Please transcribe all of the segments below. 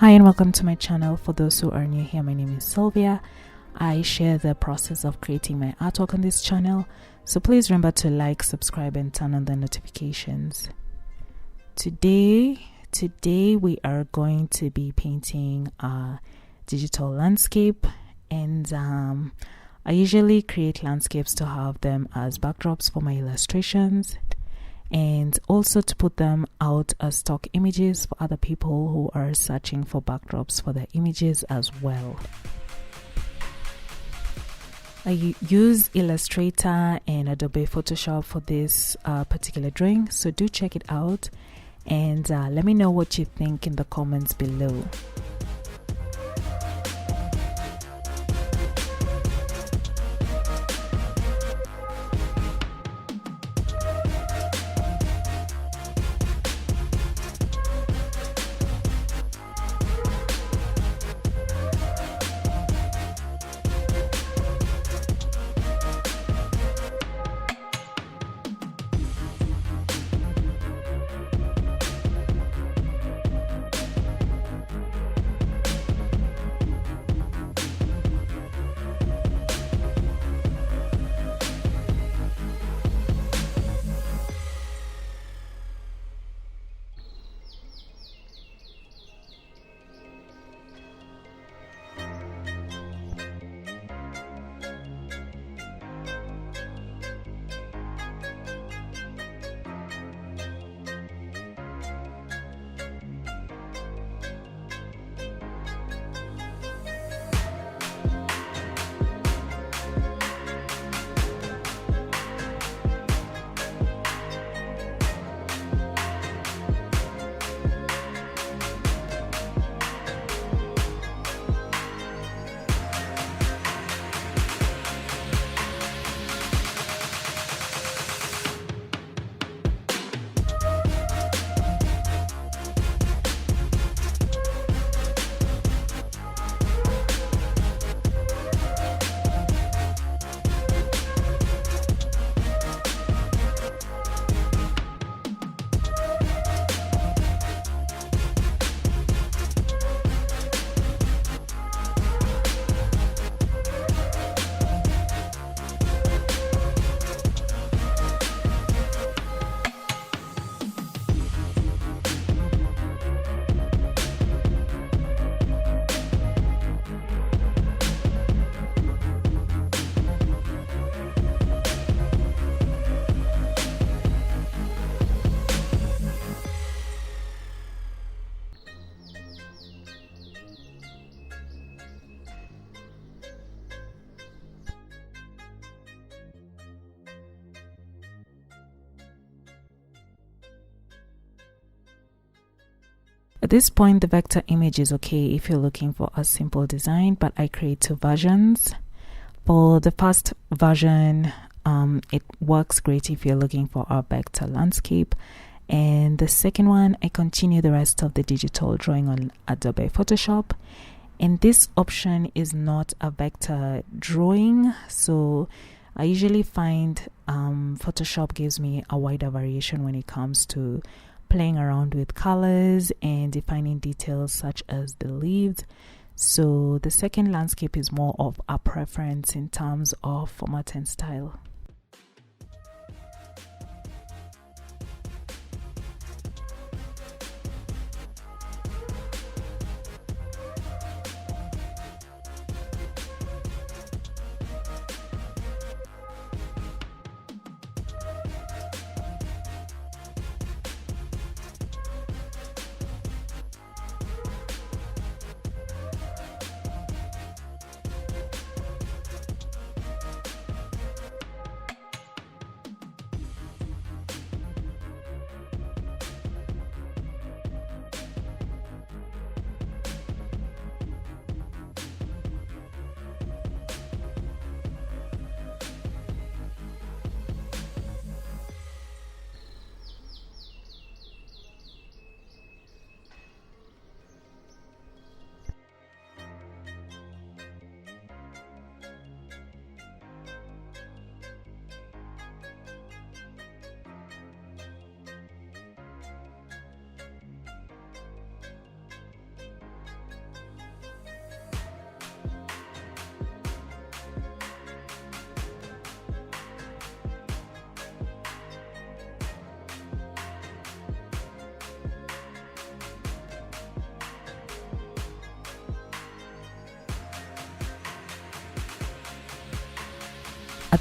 Hi and welcome to my channel. For those who are new here, my name is Sylvia. I share the process of creating my artwork on this channel, so please remember to like, subscribe and turn on the notifications. Today we are going to be painting a digital landscape, and I usually create landscapes to have them as backdrops for my illustrations, and also to put them out as stock images for other people who are searching for backdrops for their images as well. I use Illustrator and Adobe Photoshop for this particular drawing, so do check it out and let me know what you think in the comments below. At this point, the vector image is okay if you're looking for a simple design, but I create two versions. For the first version, it works great if you're looking for a vector landscape. And the second one, I continue the rest of the digital drawing on Adobe Photoshop. And this option is not a vector drawing, so I usually find Photoshop gives me a wider variation when it comes to playing around with colors and defining details such as the leaves. So the second landscape is more of a preference in terms of format and style.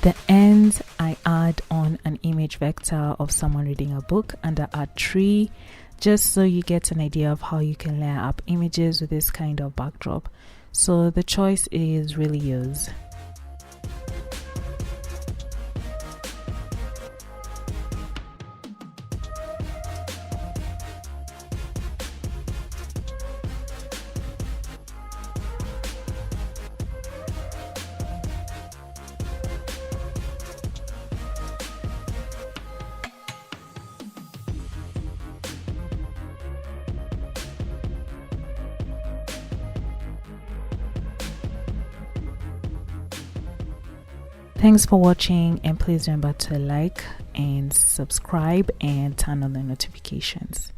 At the end, I add on an image vector of someone reading a book under Art Tree, just so you get an idea of how you can layer up images with this kind of backdrop. So the choice is really yours. Thanks for watching, and please remember to like and subscribe and turn on the notifications.